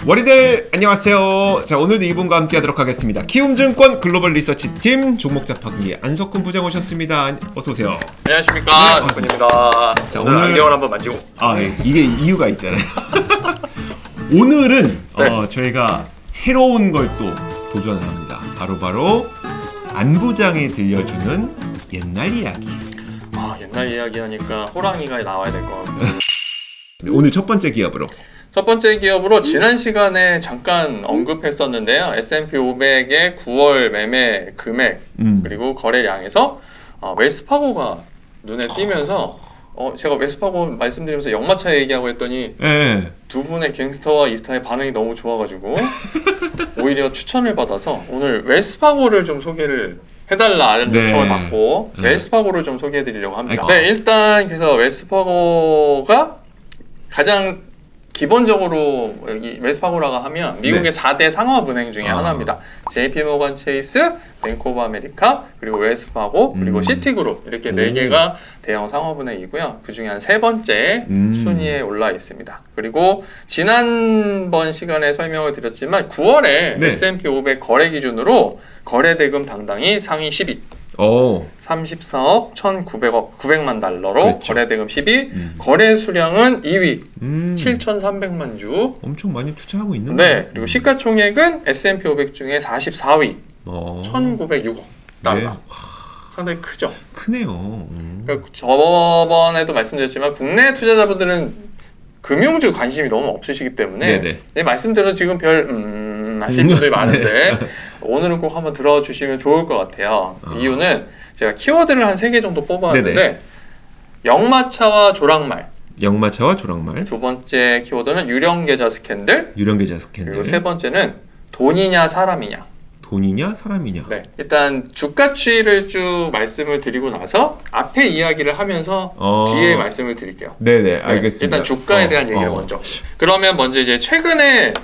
월요일 안녕하세요. 자, 오늘도 이분과 함께 하도록 하겠습니다. 키움증권 글로벌 리서치팀 종목자판기 안석훈 부장 오셨습니다. 어서 오세요. 안녕하십니까, 네, 박근입니다. 자, 오늘 안경을 한번 만지고. 이게 이유가 있잖아요. 오늘은 네. 저희가 새로운 걸 또 도전을 합니다. 바로 안 부장이 들려주는 옛날 이야기. 옛날 이야기 하니까 호랑이가 나와야 될 것 같고. 오늘 첫 번째 기업으로. 첫 번째 기업으로 지난 시간에 잠깐 언급했었는데요. S&P 500의 9월 매매 금액 그리고 거래량에서 웰스파고가 눈에 띄면서 제가 웰스파고 말씀드리면서 역마차 얘기하고 했더니 네. 두 분의 갱스터와 이스타의 반응이 너무 좋아가지고 오히려 추천을 받아서 오늘 웰스파고를 좀 소개를 해달라는 네. 요청을 받고 웰스파고를 좀 소개해드리려고 합니다. 아이고. 네, 일단 그래서 웰스파고가 가장 기본적으로 여기 웰스파고라고 하면 미국의 4대 상업은행 중에 하나입니다. JP모건 체이스, 뱅크 오브 아메리카, 그리고 웰스파고, 그리고 시티그룹 이렇게 4개가 대형 상업은행이고요. 그 중에 한 3번째 순위에 올라 있습니다. 그리고 지난번 시간에 설명을 드렸지만 9월에 네. S&P 500 거래 기준으로 거래 대금 당당이 상위 10위. 34억 1,900만 달러로 그렇죠. 거래 대금 10위, 거래 수량은 2위, 7,300만 주. 엄청 많이 투자하고 있는 네, 거예요. 그리고 시가총액은 S&P 500 중에 44위, 1,906억 달러. 네. 상당히 크죠. 크네요. 그러니까 저번에도 말씀드렸지만 국내 투자자분들은 금융주 관심이 너무 없으시기 때문에 네네. 네, 말씀대로 지금 별 하실 분들이 많은데 오늘은 꼭 한번 들어주시면 좋을 것 같아요. 이유는 제가 키워드를 한 3개 정도 뽑아왔는데 네네. 역마차와 조랑말, 역마차와 조랑말, 두 번째 키워드는 유령계좌 스캔들, 유령계좌 스캔들, 그리고 세 번째는 돈이냐 사람이냐. 돈이냐 사람이냐. 네, 일단 주가 추이를 쭉 말씀을 드리고 나서 앞에 이야기를 하면서 뒤에 말씀을 드릴게요. 네네, 알겠습니다. 일단 주가에 대한 얘기를 먼저. 그러면 먼저 이제 최근에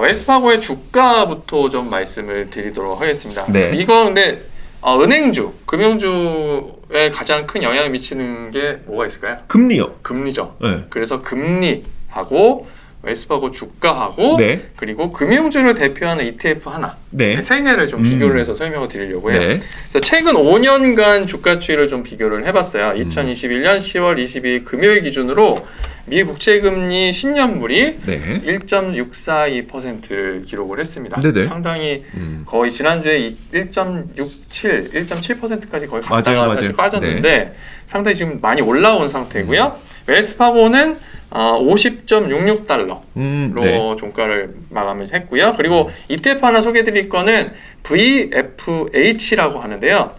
웰스파고의 주가부터 좀 말씀을 드리도록 하겠습니다. 네. 이거 근데 은행주, 금융주에 가장 큰 영향을 미치는 게 뭐가 있을까요? 금리요. 금리죠. 네. 그래서 금리하고 웰스파고 주가하고 네. 그리고 금융주를 대표하는 ETF 하나, 네. 세 개를 좀 비교를 해서 설명을 드리려고 해요. 네. 그래서 최근 5년간 주가 추이를 좀 비교를 해봤어요. 2021년 10월 22일 금요일 기준으로 미 국채금리 10년물이 네. 1.642%를 기록을 했습니다. 네네. 상당히 거의 지난주에 1.7%까지 거의 갔다가 맞아요. 사실 빠졌는데 상당히 지금 많이 올라온 상태고요. 웰스파고는 50.66달러로 네. 종가를 마감을 했고요. 그리고 ETF 하나 소개해드릴 거는 VFH라고 하는데요.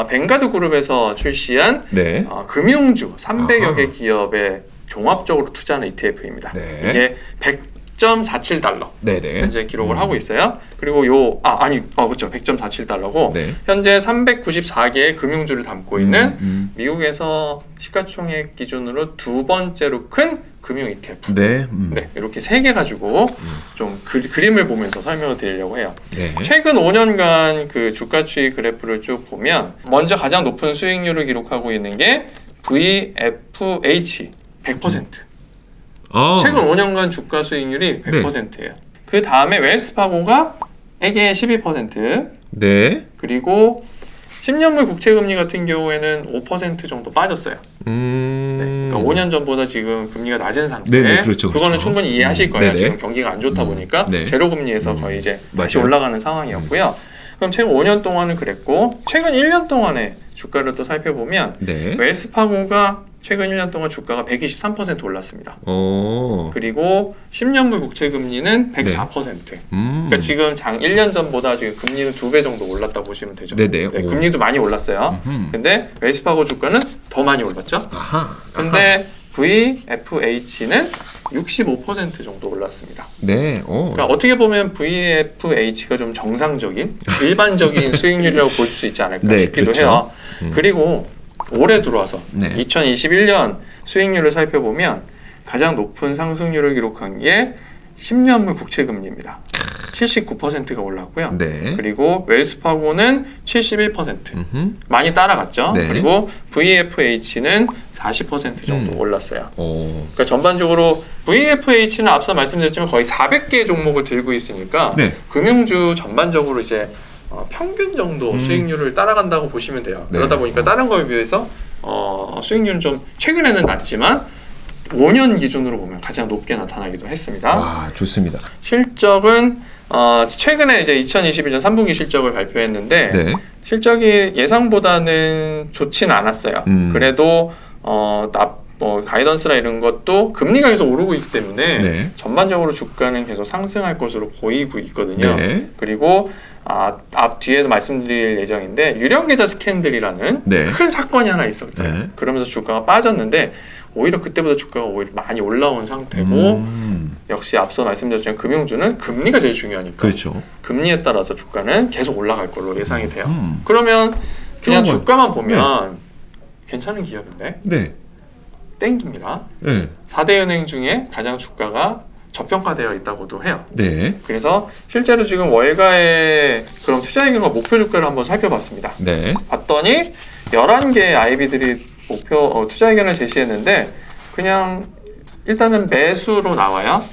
뱅가드 그룹에서 출시한 네. 금융주 300여 개 기업에 종합적으로 투자하는 ETF입니다. 네. 이게 100.47달러 네네. 현재 기록을 하고 있어요. 그리고 그렇죠. 100.47달러고 네. 현재 394개의 금융주를 담고 있는 미국에서 시가총액 기준으로 두 번째로 큰 금융 ETF. 네. 네, 이렇게 3개 가지고 좀 그림을 보면서 설명을 드리려고 해요. 네. 최근 5년간 그 주가 추이 그래프를 쭉 보면 먼저 가장 높은 수익률을 기록하고 있는 게 VFH 100%. 최근 5년간 주가 수익률이 100%예요. 그 다음에 웰스파고가 에게 12%, 네. 그리고 10년물 국채금리 같은 경우에는 5% 정도 빠졌어요. 네, 그러니까 5년 전보다 지금 금리가 낮은 상태. 네네, 그렇죠, 그거는 그렇죠. 충분히 이해하실 거예요. 네네. 지금 경기가 안 좋다 보니까 네. 제로 금리에서 거의 이제 다시 맞아요. 올라가는 상황이었고요. 그럼 최근 5년 동안은 그랬고 최근 1년 동안의 주가를 또 살펴보면 네. 웰스파고가 최근 1년 동안 주가가 123% 올랐습니다. 그리고 10년물 국채금리는 104%. 그러니까 지금 1년 전보다 지금 금리는 2배 정도 올랐다 보시면 되죠. 네네. 네, 금리도 많이 올랐어요. 근데 웰스파고 주가는 더 많이 올랐죠. 근데 VFH는 65% 정도 올랐습니다. 네. 그러니까 어떻게 보면 VFH가 좀 정상적인 일반적인 수익률이라고 볼 수 있지 않을까 네, 싶기도 그렇죠. 해요. 그리고 올해 들어와서 네. 2021년 수익률을 살펴보면 가장 높은 상승률을 기록한 게 10년물 국채금리입니다. 79%가 올랐고요. 네. 그리고 웰스파고는 71%. 많이 따라갔죠. 네. 그리고 VFH는 40% 정도 올랐어요. 그러니까 전반적으로 VFH는 앞서 말씀드렸지만 거의 400개 종목을 들고 있으니까 네. 금융주 전반적으로 이제 평균 정도 수익률을 따라간다고 보시면 돼요. 네. 그러다 보니까 다른 거에 비해서 수익률은 좀 최근에는 낮지만 5년 기준으로 보면 가장 높게 나타나기도 했습니다. 와, 좋습니다. 실적은 최근에 이제 2021년 3분기 실적을 발표했는데 네. 실적이 예상보다는 좋지는 않았어요. 그래도 가이던스나 이런 것도 금리가 계속 오르고 있기 때문에 네. 전반적으로 주가는 계속 상승할 것으로 보이고 있거든요. 네. 그리고 앞 뒤에도 말씀드릴 예정인데 유령 계좌 스캔들이라는 네. 큰 사건이 하나 있었어요. 네. 그러면서 주가가 빠졌는데 오히려 그때보다 주가가 오히려 많이 올라온 상태고 역시 앞서 말씀드렸지만 금융주는 금리가 제일 중요하니까 그렇죠. 금리에 따라서 주가는 계속 올라갈 걸로 예상이 돼요. 그러면 그냥 좋은 거. 주가만 보면 괜찮은 기업인데 네. 땡깁니다. 네. 4대 은행 중에 가장 주가가 저평가되어 있다고도 해요. 네. 그래서 실제로 지금 월가의 그럼 투자의견과 목표 주가를 한번 살펴봤습니다. 네. 봤더니 11개의 IB들이 목표 투자의견을 제시했는데 그냥 일단은 매수로 나와요.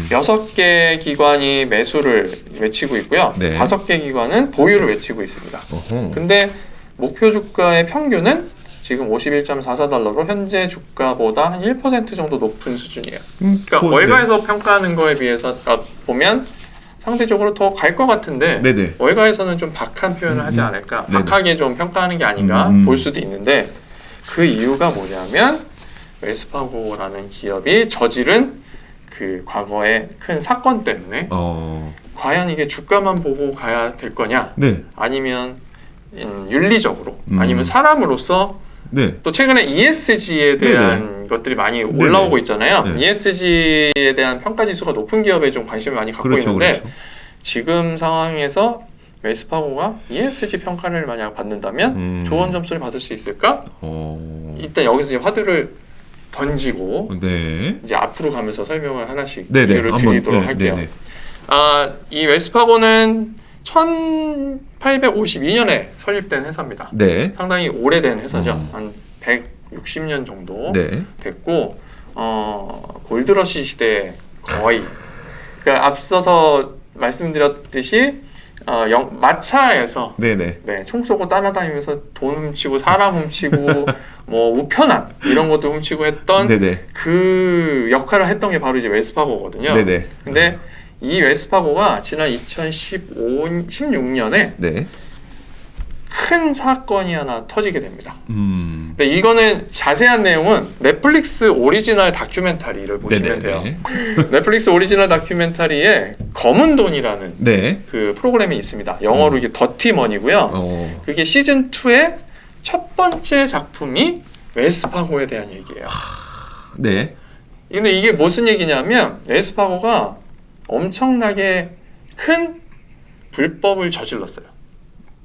6개 기관이 매수를 외치고 있고요. 네. 5개 기관은 보유를 외치고 있습니다. 어허. 근데 목표 주가의 평균은 지금 51.44달러로 현재 주가보다 한 1% 정도 높은 수준이에요. 그러니까 월가에서 평가하는 거에 비해서 보면 상대적으로 더 갈 것 같은데 네네. 월가에서는 좀 박한 표현을 하지 않을까? 네네. 박하게 좀 평가하는 게 아닌가 볼 수도 있는데 그 이유가 뭐냐면 웰스파고라는 기업이 저지른 그 과거의 큰 사건 때문에 과연 이게 주가만 보고 가야 될 거냐? 네. 아니면 윤리적으로 아니면 사람으로서 네. 또 최근에 ESG에 대한 것들이 많이 올라오고 있잖아요. 네. ESG에 대한 평가 지수가 높은 기업에 좀 관심을 많이 갖고 그렇죠, 있는데 그렇죠. 지금 상황에서 웰스파고가 ESG 평가를 만약 받는다면 좋은 점수를 받을 수 있을까? 일단 여기서 이제 화두를 던지고 네. 이제 앞으로 가면서 설명을 하나씩 네네. 이유를 드리도록 할게요. 네네. 이 웰스파고는 1852년에 설립된 회사입니다. 네. 상당히 오래된 회사죠. 한 160년 정도 네. 됐고 골드러시 시대 거의 그러니까 앞서서 말씀드렸듯이 마차에서 네네. 네, 총 쏘고 따라다니면서 돈 훔치고 사람 훔치고 뭐 우편함 이런 것도 훔치고 했던 네네. 그 역할을 했던 게 바로 이제 웰스파고거든요. 네네. 근데 이 웰스파고가 지난 2016년에 네. 큰 사건이 하나 터지게 됩니다. 근데 이거는 자세한 내용은 넷플릭스 오리지널 다큐멘터리를 보시면 돼요. 넷플릭스 오리지널 다큐멘터리에 검은 돈이라는 네. 그 프로그램이 있습니다. 영어로 이게 더티머니고요. 그게 시즌 2의 첫 번째 작품이 웰스파고에 대한 얘기예요. 네. 근데 이게 무슨 얘기냐면 웰스파고가 엄청나게 큰 불법을 저질렀어요.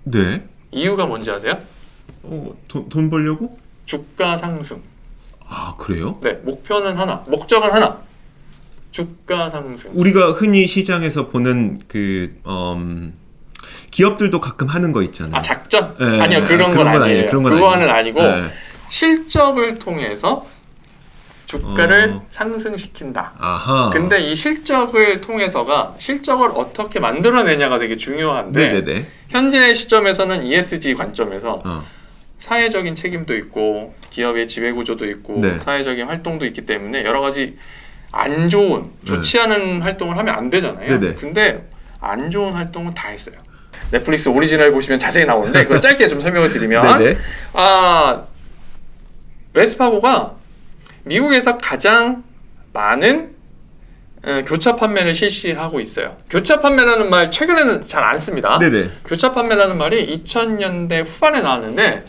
네. 이유가 뭔지 아세요? 돈 벌려고? 주가 상승. 아, 그래요? 네, 목표는 하나, 목적은 하나. 주가 상승. 우리가 흔히 시장에서 보는 기업들도 가끔 하는 거 있잖아요. 작전? 네, 아니요, 그런 건 아니에요. 그런 건 그거는 아니고 네. 실적을 통해서 주가를 상승시킨다. 아하. 근데 이 실적을 통해서가 실적을 어떻게 만들어내냐가 되게 중요한데 네네네. 현재 시점에서는 ESG 관점에서 어. 사회적인 책임도 있고 기업의 지배구조도 있고 네. 사회적인 활동도 있기 때문에 여러 가지 안 좋은 좋지 않은 활동을 하면 안 되잖아요. 네네. 근데 안 좋은 활동은 다 했어요. 넷플릭스 오리지널 보시면 자세히 나오는데 그걸 짧게 좀 설명을 드리면 네네. 웰스파고가 미국에서 가장 많은 교차 판매를 실시하고 있어요. 교차 판매라는 말 최근에는 잘 안 씁니다. 네네. 교차 판매라는 말이 2000년대 후반에 나왔는데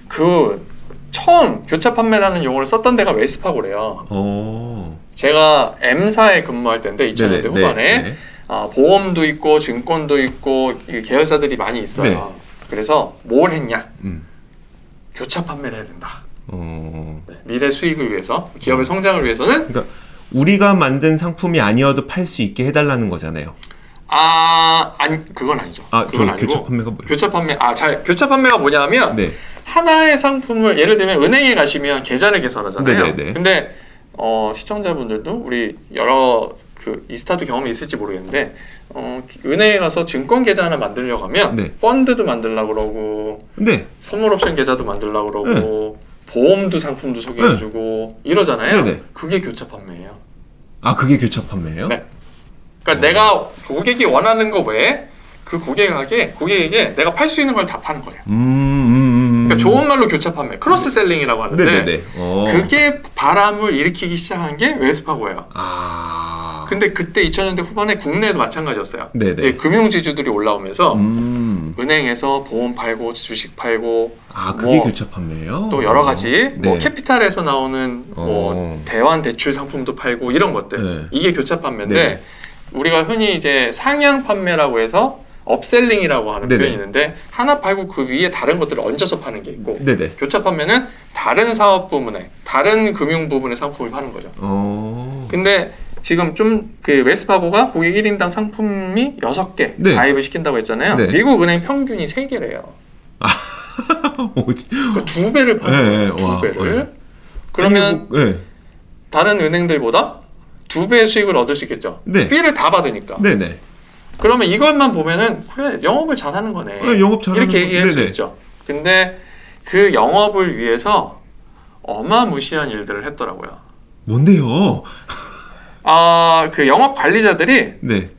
그 처음 교차 판매라는 용어를 썼던 데가 웰스파고래요. 제가 M사에 근무할 때인데 2000년대 네네. 후반에 네. 보험도 있고 증권도 있고 계열사들이 많이 있어요. 네. 그래서 뭘 했냐? 교차 판매를 해야 된다. 네, 미래 수익을 위해서 기업의 성장을 위해서는 그러니까 우리가 만든 상품이 아니어도 팔 수 있게 해달라는 거잖아요. 아니 그건 아니죠. 그건 아니고 교차 판매가 뭐예요? 교차 판매가 뭐냐면 네. 하나의 상품을 예를 들면 은행에 가시면 계좌를 개설하잖아요. 네네네. 근데 시청자분들도 우리 여러 그 이스타도 경험이 있을지 모르겠는데 은행에 가서 증권 계좌 하나 만들려고 하면 네. 펀드도 만들려고 그러고 네. 선물 옵션 계좌도 만들려고 그러고 보험도 상품도 소개해주고 이러잖아요. 네네. 그게 교차 판매예요. 아, 그게 교차 판매예요? 네. 그러니까 내가 고객이 원하는 거 외에 그 고객에게 내가 팔 수 있는 걸 다 파는 거예요. 그러니까 좋은 말로 교차 판매, 크로스 셀링이라고 하는데 네네네. 그게 바람을 일으키기 시작한 게 웰스파고예요. 아. 근데 그때 2000년대 후반에 국내에도 마찬가지였어요. 네네. 이제 금융지주들이 올라오면서 음. 은행에서 보험 팔고 주식 팔고 아, 그게 뭐 교차 판매예요? 또 여러 가지 뭐 네. 캐피탈에서 나오는 뭐 대환 대출 상품도 팔고 이런 것들 네. 이게 교차 판매인데 네네. 우리가 흔히 이제 상향 판매라고 해서 업셀링이라고 하는 네네. 표현이 있는데 하나 팔고 그 위에 다른 것들을 얹어서 파는 게 있고 네네. 교차 판매는 다른 사업 부문에 다른 금융 부분의 상품을 파는 거죠. 근데 지금 좀 그 웰스파고가 고객 1인당 상품이 6개 네. 가입을 시킨다고 했잖아요. 네. 미국 은행 평균이 3개래요. 그러니까 2배를 파는 네, 거예요. 와, 2배를. 네. 그러면 아니, 뭐, 네. 다른 은행들보다 2배의 수익을 얻을 수 있겠죠. 네. B를 다 받으니까. 네네. 그러면 이것만 보면은 그래 영업을 잘하는 거네. 네, 영업 잘하는 이렇게 거. 얘기할 수 네네. 있죠. 근데 그 영업을 위해서 어마무시한 일들을 했더라고요. 뭔데요? 그 영업 관리자들이 네.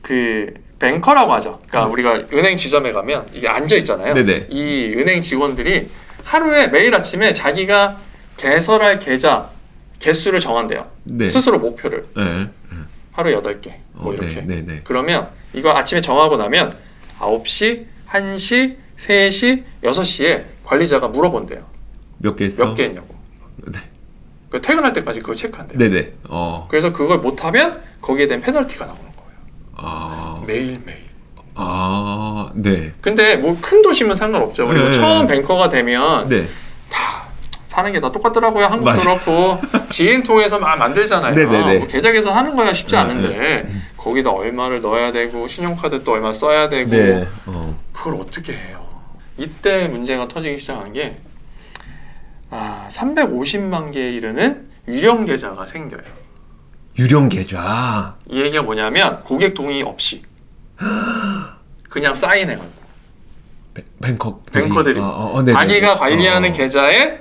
그 뱅커라고 하죠. 그러니까 우리가 은행 지점에 가면 이게 앉아 있잖아요. 네네. 이 은행 직원들이 하루에 매일 아침에 자기가 개설할 계좌 개수를 정한대요. 네. 스스로 목표를. 네. 하루에 8개. 뭐 이렇게. 네네. 그러면 이거 아침에 정하고 나면 9시, 1시, 3시, 6시에 관리자가 물어본대요. 몇 개 했어? 몇 개 했냐고. 네. 그 퇴근할 때까지 그걸 체크한대요. 네네. 그래서 그걸 못하면 거기에 대한 페널티가 나오는 거예요. 아. 매일매일. 아. 네. 근데 뭐 큰 도시면 상관없죠. 그리고 네. 처음 뱅커가 되면 네. 다 사는 게 다 똑같더라고요. 한국도 맞아. 그렇고 지인 통해서 막 만들잖아요. 네네네. 뭐 계좌 개설하는 거야 쉽지 네, 않은데 거기다 얼마를 넣어야 되고 신용카드 또 얼마 써야 되고 네. 그걸 어떻게 해요? 이때 문제가 터지기 시작한 게 350만 개에 이르는 유령 계좌가 생겨요. 유령 계좌. 이 얘기가 뭐냐면 고객 동의 없이 그냥 사인해가지고 뱅커들이 네네네. 자기가 관리하는 계좌에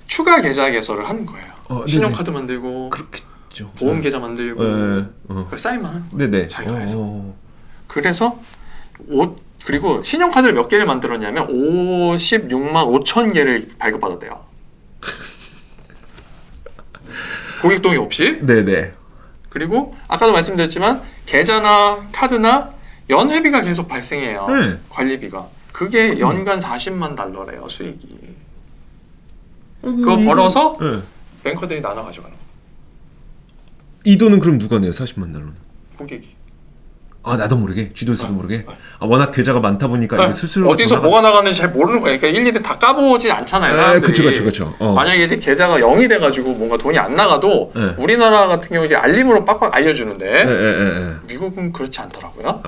추가 계좌 개설을 하는 거예요. 네네. 신용카드 만들고 그렇겠죠. 보험 계좌 만들고 네. 그 사인만 하는 거예요. 네네. 자기가 해서. 그래서 그리고 신용카드를 몇 개를 만들었냐면 56만 5천 개를 발급받았대요. 고객 동의 없이. 네네. 그리고 아까도 말씀드렸지만 계좌나 카드나 연회비가 계속 발생해요. 네. 관리비가. 그게 연간 40만 달러래요, 수익이. 그거 이거- 벌어서 네. 뱅커들이 나눠 가져가는 거예요. 이 돈은 그럼 누가 내요? 40만 달러는? 고객이. 아, 나도 모르게, 쥐도스도 모르게. 워낙 계좌가 많다 보니까 이게 수수료 어디서 뭐가 나가는지 잘 모르는 거예요. 그러니까 일일이 다 까보진 않잖아요. 사람들이. 그쵸. 만약에 이제 계좌가 0이 돼가지고 뭔가 돈이 안 나가도 네. 우리나라 같은 경우 이제 알림으로 빡빡 알려주는데 네. 미국은 그렇지 않더라고요.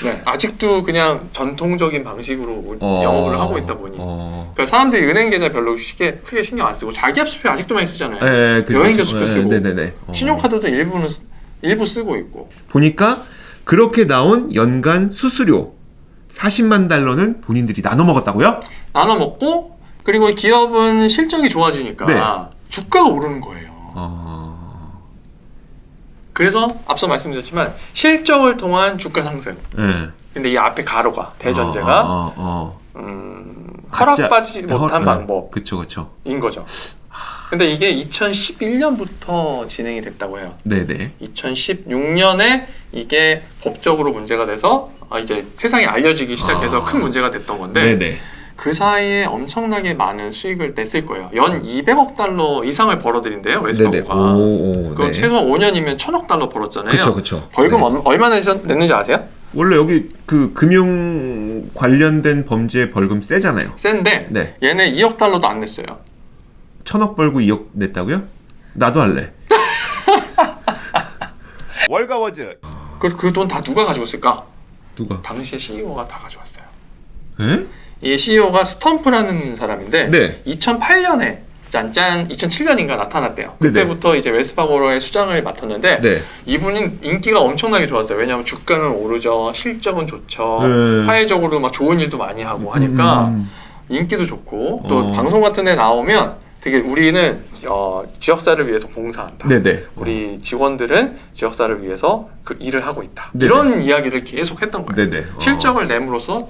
네, 아직도 그냥 전통적인 방식으로 영업을 하고 있다 보니 그러니까 사람들이 은행 계좌 별로 크게 신경 안 쓰고 자기 합수표 아직도 많이 쓰잖아요. 여행 계좌표 쓰고 네네네. 신용카드도 일부 쓰고 있고. 보니까 그렇게 나온 연간 수수료 40만 달러는 본인들이 나눠 먹었다고요? 나눠 먹고 그리고 기업은 실적이 좋아지니까 네. 주가가 오르는 거예요. 그래서 앞서 말씀드렸지만 실적을 통한 주가 상승. 네. 근데 이 앞에 가로가 대전제가 허락받지 못한 방법인 그쵸. 거죠. 근데 이게 2011년부터 진행이 됐다고 해요. 네네. 2016년에 이게 법적으로 문제가 돼서 이제 세상에 알려지기 시작해서 큰 문제가 됐던 건데 네네. 그 사이에 엄청나게 많은 수익을 냈을 거예요. 연 200억 달러 이상을 벌어들인대요. 웰스파고가. 그럼 네. 최소한 5년이면 1000억 달러 벌었잖아요. 그쵸. 벌금 네. 얼마 냈는지 아세요? 원래 여기 그 금융 관련된 범죄 벌금 세잖아요. 센데 네. 얘네 2억 달러도 안 냈어요. 1000억 벌고 2억 냈다고요? 나도 할래. 월가워즈. 그 돈 다 누가 가져갔을까? 누가? 당시에 CEO가 다 가져왔어요. 에? 이 CEO가 스텀프라는 사람인데 네. 2008년에 짠짠 2007년인가 나타났대요. 그때부터 이제 웰스파고의 수장을 맡았는데 네. 이분은 인기가 엄청나게 좋았어요. 왜냐하면 주가는 오르죠, 실적은 좋죠, 네. 사회적으로 막 좋은 일도 많이 하고 하니까 인기도 좋고 또 방송 같은 데 나오면 되게 우리는 지역사를 위해서 봉사한다. 네네. 우리 직원들은 지역사를 위해서 그 일을 하고 있다. 네네. 이런 이야기를 계속 했던 거예요. 네네. 실적을 nem으로써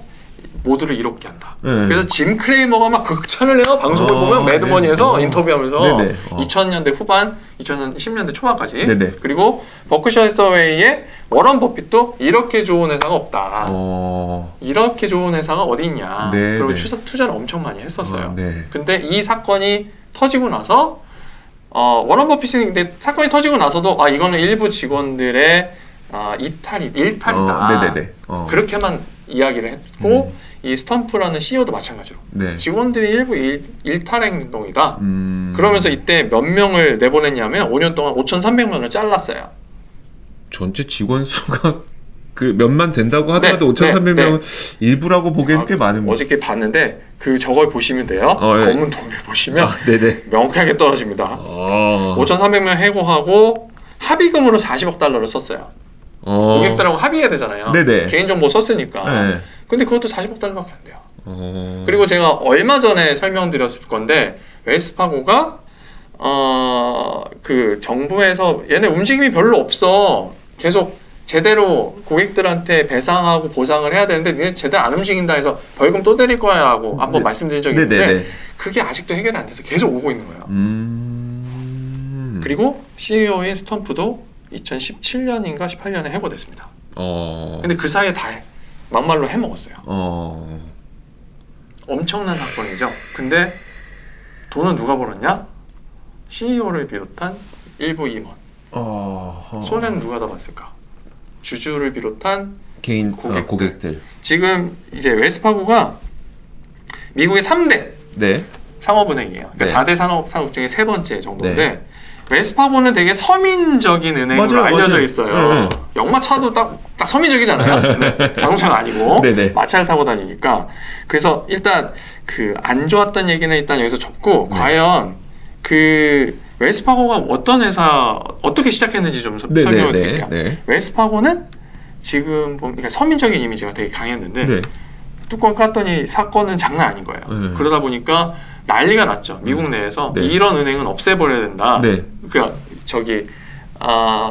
모두를 이롭게 한다. 네. 그래서 짐 크레이머가 막 극찬을 해요. 방송을 보면 매드머니에서 네네. 인터뷰하면서 네네. 2000년대 후반, 2010년대 초반까지. 네네. 그리고 버크셔 해서웨이의 워런 버핏도 이렇게 좋은 회사가 없다. 이렇게 좋은 회사가 어디 있냐. 네, 그리고 네. 투자를 엄청 많이 했었어요. 네. 근데 이 사건이 터지고 나서 워런 버핏이 근데 사건이 터지고 나서도 이거는 일부 직원들의 일탈이다. 네네네. 그렇게만 이야기를 했고 이 스텀프라는 CEO도 마찬가지로 네. 직원들이 일부 일탈 행동이다. 그러면서 그러면서 이때 몇 명을 내보냈냐면 5년 동안 5,300명을 잘랐어요. 전체 직원 수가 그 몇만 된다고 하더라도 네, 5,300명은 네. 일부라고 보기엔 꽤 많은. 어저께 봤는데 저걸 보시면 돼요. 예. 검은 통을 보시면 네네. 명확하게 떨어집니다. 5,300명 해고하고 합의금으로 40억 달러를 썼어요. 고객들하고 합의해야 되잖아요. 네네. 개인정보 썼으니까. 네. 근데 그것도 40억 달러밖에 안 돼요. 그리고 제가 얼마 전에 설명드렸을 건데 웰스파고가 그 정부에서 얘네 움직임이 별로 없어. 계속 제대로 고객들한테 배상하고 보상을 해야 되는데 니네 제대로 안 움직인다 해서 벌금 또 때릴 거야 하고 한번 말씀드린 적이 있는데 네네네. 그게 아직도 해결이 안 돼서 계속 오고 있는 거예요. 그리고 CEO인 스텀프도 2017년인가 18년에 해고됐습니다. 근데 그 사이에 다 막말로 해먹었어요. 엄청난 사건이죠. 근데 돈은 누가 벌었냐? CEO를 비롯한 일부 임원. 손해는 누가 더 봤을까? 주주를 비롯한 개인 고객들. 지금 이제 웰스파고가 미국의 3대 네. 상업은행이에요. 그러니까 네. 4대 산업 중에 세 번째 정도인데 웰스파고는 되게 서민적인 은행으로 맞아요, 알려져 맞아요. 있어요. 네. 역마차도 딱 서민적이잖아요. 네. 자동차가 아니고 네네. 마차를 타고 다니니까. 그래서 일단 그 안 좋았던 얘기는 일단 여기서 접고 과연 그 웰스파고가 어떤 회사 어떻게 시작했는지 좀 설명을 드릴게요. 네. 웰스파고는 지금 보면 그러니까 서민적인 이미지가 되게 강했는데 네. 뚜껑 깠더니 사건은 장난 아닌 거예요. 그러다 보니까 난리가 났죠. 미국 내에서 네. 이런 은행은 없애버려야 된다. 네. 그러니까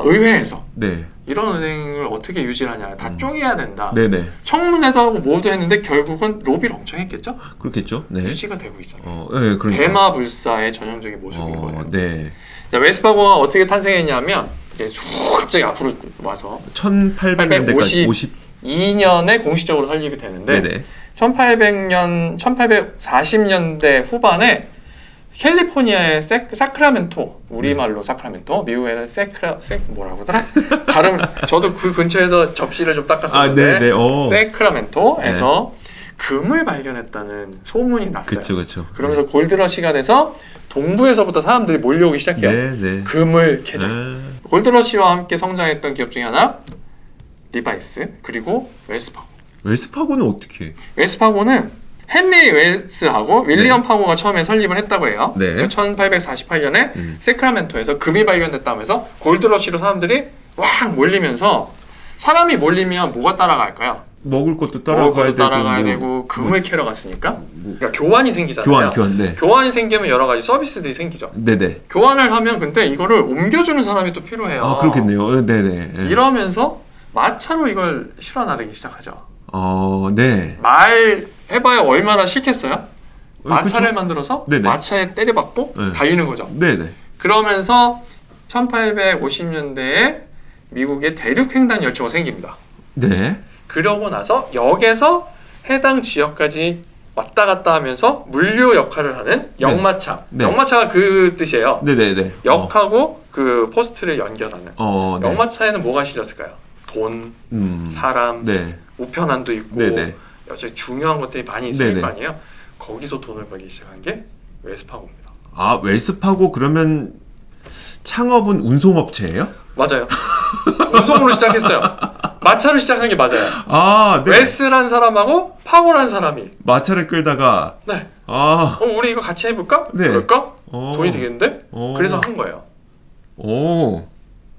의회에서 네. 이런 은행을 어떻게 유지하냐. 다 쪼개야 된다. 네네. 청문회도 하고 모두 했는데 결국은 로비를 엄청 했겠죠. 그렇겠죠. 네. 유지가 되고 있잖아요. 네, 그러니까. 대마불사의 전형적인 모습인 거예요. 네. 자, 웰스파고가 어떻게 탄생했냐면 이제 쭉 갑자기 앞으로 와서 1800년대까지 2년에 공식적으로 설립이 되는데 네네. 1840년대 후반에 캘리포니아의 사크라멘토, 우리말로 사크라멘토, 미국에는 뭐라고 하더라? 발음 저도 그 근처에서 접시를 좀 닦았었는데 세크라멘토에서 금을 발견했다는 소문이 났어요. 그렇죠. 그러면서 골드러시가 돼서 동부에서부터 사람들이 몰려오기 시작해요. 네. 금을 캐자. 골드러시와 함께 성장했던 기업 중에 하나 리바이스 그리고 웰스파고. 웰스파고는 어떻게 해? 웰스파고는 헨리 웰스하고 윌리엄 파고가 처음에 설립을 했다고 해요. 네. 1848년에 세크라멘토에서 금이 발견됐다면서 골드러시로 사람들이 확 몰리면서 사람이 몰리면 뭐가 따라갈까요? 먹을 것도 따라가야 되고 금을 캐러 갔으니까 그러니까 교환이 생기잖아요. 교환. 네. 교환이 생기면 여러 가지 서비스들이 생기죠. 네네. 교환을 하면 근데 이거를 옮겨주는 사람이 또 필요해요. 그렇겠네요. 네네. 이러면서 마차로 이걸 실어 나르기 시작하죠. 네. 말 해봐야 얼마나 싫겠어요? 마차를 그쵸? 만들어서 네네. 마차에 때려박고 네. 달리는 거죠. 네네. 그러면서 1850년대에 미국의 대륙횡단 열차가 생깁니다. 네. 그러고 나서 역에서 해당 지역까지 왔다 갔다 하면서 물류 역할을 하는 역마차. 네. 역마차가 그 뜻이에요. 네네네. 역하고 그 포스트를 연결하는. 네. 역마차에는 뭐가 실렸을까요? 돈, 사람, 네. 우편함도 있고 네네. 여러 중요한 것들이 많이 있을 네네. 거 아니에요. 거기서 돈을 벌기 시작한 게 웰스파고입니다. 웰스파고 그러면 창업은 운송업체예요? 맞아요. 운송으로 시작했어요. 마차를 시작한 게 맞아요. 아, 네. 웨스란 사람하고 파고란 사람이 마차를 끌다가 네. 아, 우리 이거 같이 해볼까? 네. 그럴까? 어. 돈이 되겠는데? 그래서 한 거예요. 오,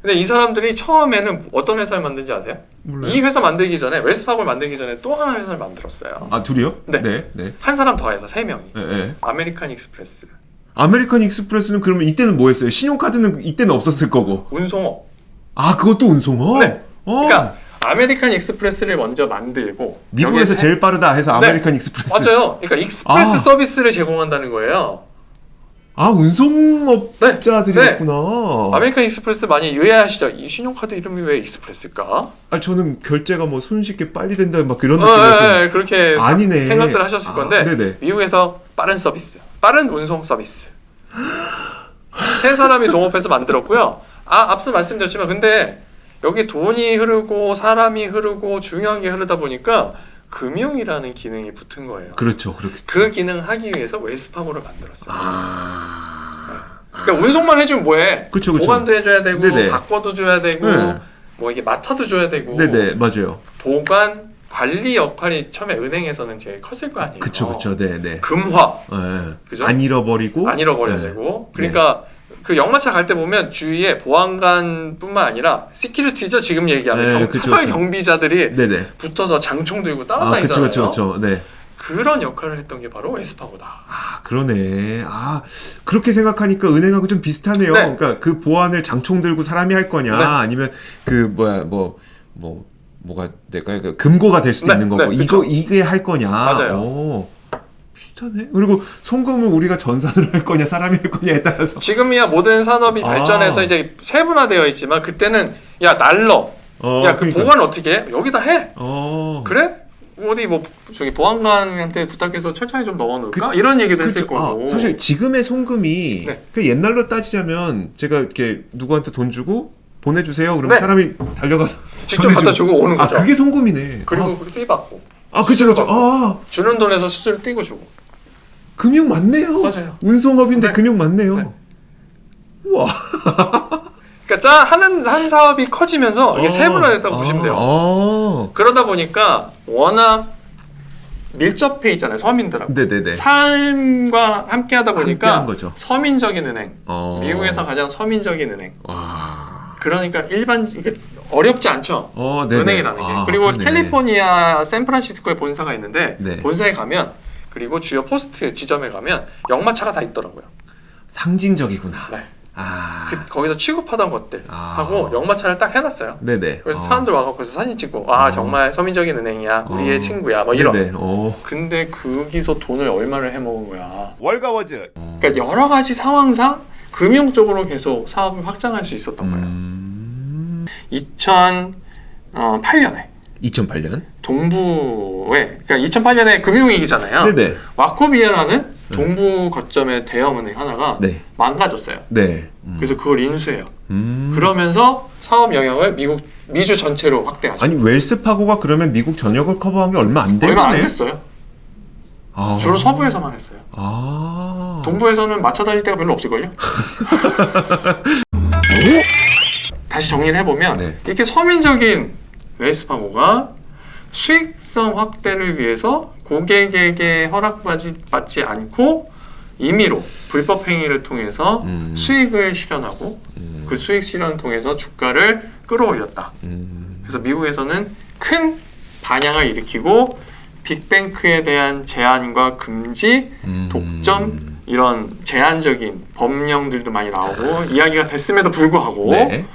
근데 이 사람들이 처음에는 어떤 회사를 만든지 아세요? 몰라요. 이 회사 만들기 전에 웨스파고를 만들기 전에 또 하나 회사를 만들었어요. 아, 둘이요? 네. 네, 네. 한 사람 더해서 3명이. 네, 네. 아메리칸 익스프레스, 아메리칸 익스프레스는 그러면 이때는 뭐 했어요? 신용카드는 이때는 없었을 거고. 운송업. 아, 그것도 운송업? 네. 어. 그러니까 아메리칸 익스프레스를 먼저 만들고 미국에서 여기에 제일 빠르다 해서 네. 아메리칸 익스프레스. 맞아요. 그러니까 익스프레스 아. 서비스를 제공한다는 거예요. 아, 운송업자들이었구나. 아메리칸 익스프레스 많이 의아하시죠? 이 신용카드 이름이 왜 익스프레스일까? 아, 저는 결제가 뭐 손쉽게 빨리 된다 막 그런 느낌이었어요. 네, 그렇게 아니네. 생각들 하셨을 건데 네네. 미국에서 빠른 서비스, 빠른 운송 서비스. 세 사람이 동업해서 만들었고요. 앞서 말씀드렸지만 근데 여기 돈이 흐르고 사람이 흐르고 중요한 게 흐르다 보니까 금융이라는 기능이 붙은 거예요. 그렇죠, 그렇게. 그 기능 하기 위해서 웨스파고를 만들었어요. 아, 그러니까 운송만 해주면 뭐해? 그쵸, 그쵸. 보관도 해줘야 되고 네네. 바꿔도 줘야 되고 네. 뭐 이게 맡아도 줘야 되고 네네, 맞아요. 보관 관리 역할이 처음에 은행에서는 제일 컸을 거 아니에요. 그쵸, 그쵸, 네네. 금화 네. 그죠? 안 잃어버리고. 안 잃어버려야 네. 되고 그러니까 그 역마차 갈 때 보면 주위에 보안관뿐만 아니라 시큐리티죠 지금 얘기하면 네, 그쵸, 사설 그쵸. 경비자들이 네네. 붙어서 장총 들고 아, 따라다니잖아요. 그쵸, 그쵸, 그쵸. 네. 그런 역할을 했던 게 바로 웨스파고다. 아, 그러네. 아, 그렇게 생각하니까 은행하고 좀 비슷하네요. 네. 그러니까 그 보안을 장총 들고 사람이 할 거냐, 네. 아니면 그 뭐가 될까요? 그 금고가 될 수도 네, 있는 거고, 네, 그쵸. 이게 할 거냐. 맞아요. 오, 비슷하네. 그리고 송금은 우리가 전산으로 할 거냐, 사람이 할 거냐에 따라서. 지금이야 모든 산업이 아. 발전해서 이제 세분화되어 있지만 그때는 야 날러 야 그 그러니까. 보관 어떻게 해? 여기다 해. 어. 그래? 어디 뭐 저기 보안관한테 부탁해서 철창에 좀 넣어놓을까? 이런 얘기도 했을 그쵸. 거고. 사실 지금의 송금이 네. 그 옛날로 따지자면 제가 이렇게 누구한테 돈 주고 보내주세요. 그러면 네. 사람이 달려가서 직접 전해주고. 갖다 주고 오는 거죠. 아, 그게 송금이네. 그리고 피 받고 그쵸, 그쵸. 아, 주는 돈에서 수수료 떼고 주고. 금융 맞네요. 맞아요. 운송업인데 네. 금융 맞네요. 네. 우와. 그러니까 한 사업이 커지면서 이게 세분화됐다고 보시면 돼요. 그러다 보니까 워낙 밀접해 있잖아요 서민들하고. 네네네. 삶과 함께하다 보니까 함께한 거죠. 서민적인 은행. 미국에서 가장 서민적인 은행. 그러니까 이게 어렵지 않죠. 네네. 은행이라는 게. 그리고 캘리포니아 샌프란시스코에 본사가 있는데 네. 본사에 가면 그리고 주요 포스트 지점에 가면 역마차가 다 있더라고요. 상징적이구나. 네. 거기서 취급하던 것들 하고 역마차를 딱 해놨어요. 네네. 그래서 사람들 와서 거기서 사진 찍고 정말 서민적인 은행이야 우리의 친구야 뭐 이런. 네네. 근데 거기서 돈을 얼마를 해먹은 거야. 월가워즈. 그러니까 여러 가지 상황상 금융 쪽으로 계속 사업을 확장할 수 있었던 거예요. 2008년에 2008년. 동부에 그러니까 2008년에 금융위기잖아요. 네네. 와코비에라는 동부 거점의 대형은행 하나가 네. 망가졌어요. 네. 그래서 그걸 인수해요. 그러면서 사업 영역을 미주 전체로 확대하죠. 아니 웰스파고가 그러면 미국 전역을 커버한 게 얼마 안 됐네. 얼마 안 됐어요. 주로 서부에서만 했어요. 동부에서는 마차 달릴 데가 별로 없을걸요? 다시 정리를 해보면 네. 이렇게 서민적인 웨스파고가 수익성 확대를 위해서 고객에게 허락받지 않고 임의로 불법 행위를 통해서 수익을 실현하고 그 수익 실현을 통해서 주가를 끌어올렸다. 그래서 미국에서는 큰 반향을 일으키고 빅뱅크에 대한 제한과 금지, 독점 이런 제한적인 법령들도 많이 나오고 이야기가 됐음에도 불구하고 네.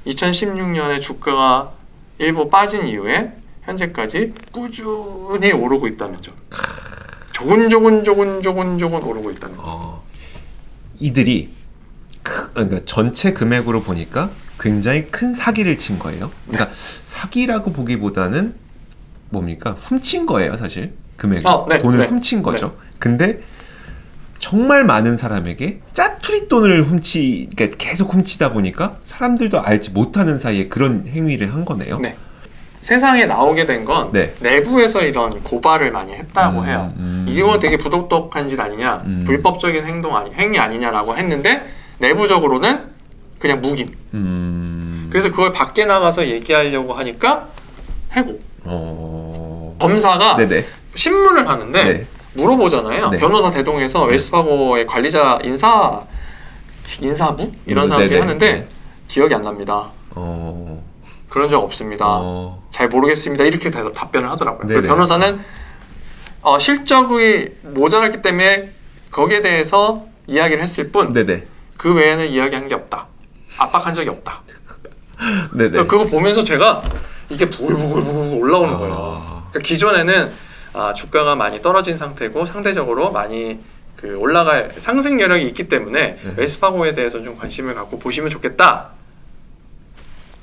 2016년에 주가가 일부 이후에 현재까지 꾸준히 오르고 있다는 점. 조곤조곤 오르고 있다는 점. 이들이 그러니까 전체 금액으로 보니까 굉장히 큰 사기를 친 거예요. 그러니까 사기라고 보기보다는 뭡니까? 훔친 거예요, 사실. 금액을. 네, 돈을 네, 훔친 거죠. 근데 정말 많은 사람에게 짜투리 돈을 그러니까 계속 훔치다 보니까 사람들도 알지 못하는 사이에 그런 행위를 한 거네요. 네. 세상에 나오게 된 건 네. 내부에서 이런 고발을 많이 했다고 해요. 이건 되게 부도덕한 짓 아니냐, 불법적인 행위 아니냐라고 했는데 내부적으로는 그냥 묵인. 그래서 그걸 밖에 나가서 얘기하려고 하니까 해고. 어. 검사가 네네. 신문을 하는데 네. 물어보잖아요. 네. 변호사 대동에서 웰스파고의 관리자 인사부 이런 사람들이 네네. 하는데 네. 기억이 안 납니다. 어. 그런 적 없습니다. 어. 잘 모르겠습니다. 이렇게 답변을 하더라고요. 네네. 변호사는 실적이 모자랐기 때문에 거기에 대해서 이야기를 했을 뿐 그 네네. 외에는 이야기한 게 없다. 압박한 적이 없다. 네네. 그거 보면서 제가 이게 부글부글 올라오는 거예요. 그러니까 기존에는 주가가 많이 떨어진 상태고 상대적으로 많이 그 올라갈 상승 여력이 있기 때문에 네. 웰스파고에 대해서 좀 관심을 갖고 보시면 좋겠다.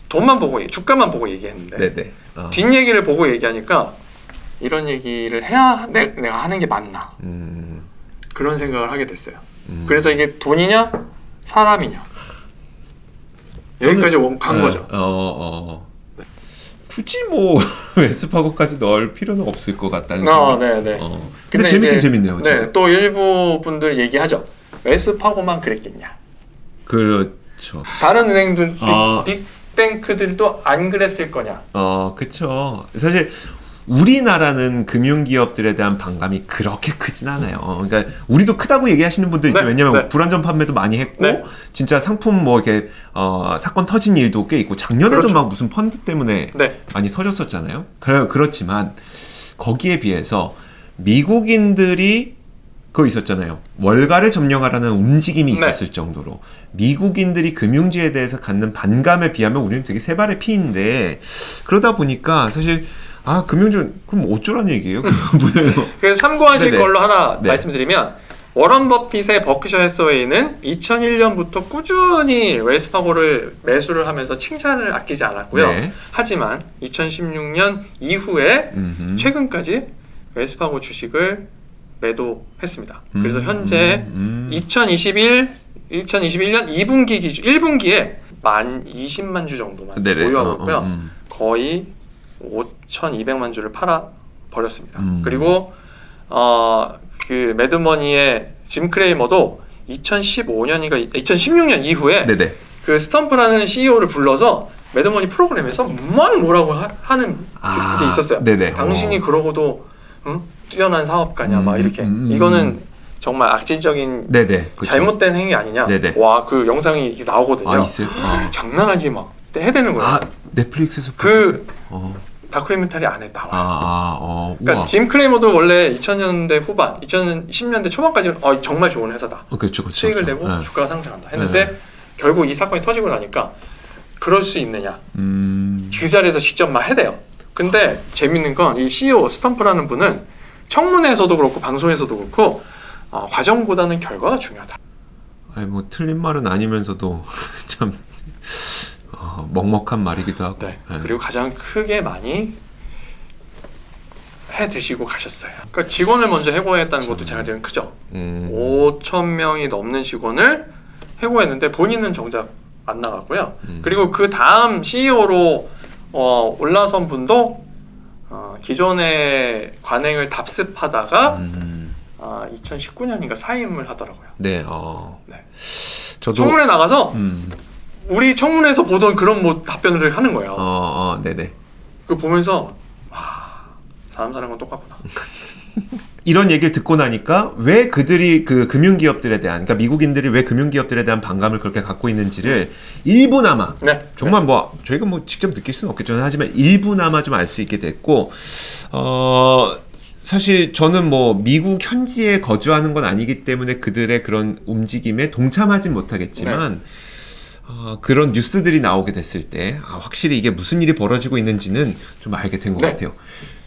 돈만 보고 주가만 보고 얘기했는데 네네. 뒷얘기를 보고 얘기하니까 이런 얘기를 해야 내가 하는 게 맞나 그런 생각을 하게 됐어요. 그래서 이게 돈이냐 사람이냐 여기까지 간 거죠. 굳이 뭐 웰스파고까지 넣을 필요는 없을 것 같다는 네네. 근데 재밌긴 재밌네요. 진짜. 네, 또 일부 분들 얘기하죠. 웰스파고만 그랬겠냐. 그렇죠. 다른 은행들 빅뱅크들도 안 그랬을 거냐. 그렇죠. 사실 우리나라는 금융기업들에 대한 반감이 그렇게 크진 않아요. 그러니까 우리도 크다고 얘기하시는 분들 있죠. 네, 왜냐면 네. 불안전 판매도 많이 했고 네. 진짜 상품 뭐 이렇게 사건 터진 일도 꽤 있고 작년에도 그렇죠. 막 무슨 펀드 때문에 네. 많이 터졌었잖아요. 그렇지만 거기에 비해서 미국인들이 그거 있었잖아요. 월가를 점령하라는 움직임이 있었을 정도로 미국인들이 금융지에 대해서 갖는 반감에 비하면 우리는 되게 세 발의 피인데 그러다 보니까 사실 금융주 그럼 어쩌라는 얘기예요? 뭐예요? 그래서 참고하실 네네. 걸로 하나 네. 말씀드리면 워런 버핏의 버크셔 해서웨이는 2001년부터 꾸준히 웰스파고를 매수를 하면서 칭찬을 아끼지 않았고요. 네. 하지만 2016년 이후에 최근까지 웰스파고 주식을 매도했습니다. 그래서 현재 2021년 2분기 기준 1분기에 20만 주 정도만 네네. 보유하고 있고요. 거의 5,200만 주를 팔아 버렸습니다. 그리고 그 매드머니의 짐 크레이머도 2016년 이후에 네네. 그 스텀프라는 CEO를 불러서 매드머니 프로그램에서 뭐라고 하는 게 있었어요. 네네. 당신이 그러고도 뛰어난 사업가냐 막 이렇게 이거는 정말 악질적인 네네. 그쵸. 잘못된 행위 아니냐. 네네. 와, 그 영상이 나오거든요. 있어요? 장난 아니게 막 해대는 거예요. 넷플릭스에서 그 봤어요? 다큐멘터리 안에 나와요. 우와. 그러니까 짐 크레이머도 원래 2000년대 후반, 2010년대 초반까지는 정말 좋은 회사다. 그렇죠. 수익을 내고 주가가 상승한다 했는데 결국 이 사건이 터지고 나니까 그럴 수 있느냐. 그 자리에서 직접 막 해대요. 근데 재밌는 건 이 CEO 스탬프라는 분은 청문회에서도 그렇고 방송에서도 그렇고 과정보다는 결과가 중요하다. 아니 뭐 틀린 말은 아니면서도 참 먹먹한 말이기도 하고. 네. 그리고 가장 크게 많이 해 드시고 가셨어요. 그러니까 직원을 먼저 해고했다는 것도 제가 크죠. 5,000명이 넘는 직원을 해고했는데 본인은 정작 안 나갔고요. 그리고 그 다음 CEO로 올라선 분도 기존의 관행을 답습하다가 2019년인가 사임을 하더라고요. 네. 네. 저도 청문회 나가서 우리 청문회에서 보던 그런 뭐 답변을 하는 거예요. 네네. 그거 보면서 사람 사는 건 똑같구나. 이런 얘기를 듣고 나니까 왜 그들이 그 금융기업들에 대한, 그러니까 미국인들이 왜 금융기업들에 대한 반감을 그렇게 갖고 있는지를 일부나마 정말 뭐 저희가 뭐 직접 느낄 수는 없겠죠. 하지만 일부나마 좀 알 수 있게 됐고, 사실 저는 뭐 미국 현지에 거주하는 건 아니기 때문에 그들의 그런 움직임에 동참하진 못하겠지만 그런 뉴스들이 나오게 됐을 때 확실히 이게 무슨 일이 벌어지고 있는지는 좀 알게 된 것 같아요.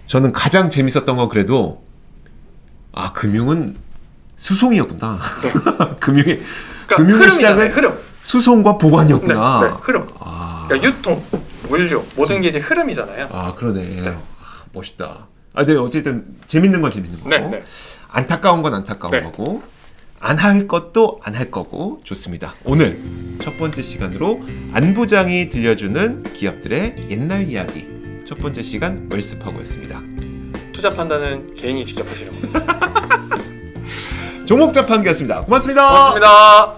저는 가장 재밌었던 건 그래도 금융은 수송이었구나. 금융의 시작은 수송과 보관이었구나. 흐름. 그러니까 유통, 물류 모든 게 이제 흐름이잖아요. 그러네. 멋있다. 네, 어쨌든 재밌는 건 재밌는 거고, 안타까운 건 안타까운 거고, 안 할 것도 안 할 거고. 좋습니다. 오늘 첫 번째 시간으로 안 부장이 들려주는 기업들의 옛날 이야기. 첫 번째 시간 웰스파고였습니다. 투자 판단은 개인이 직접 하시는 겁니다. 종목 자판기였습니다. 고맙습니다. 고맙습니다.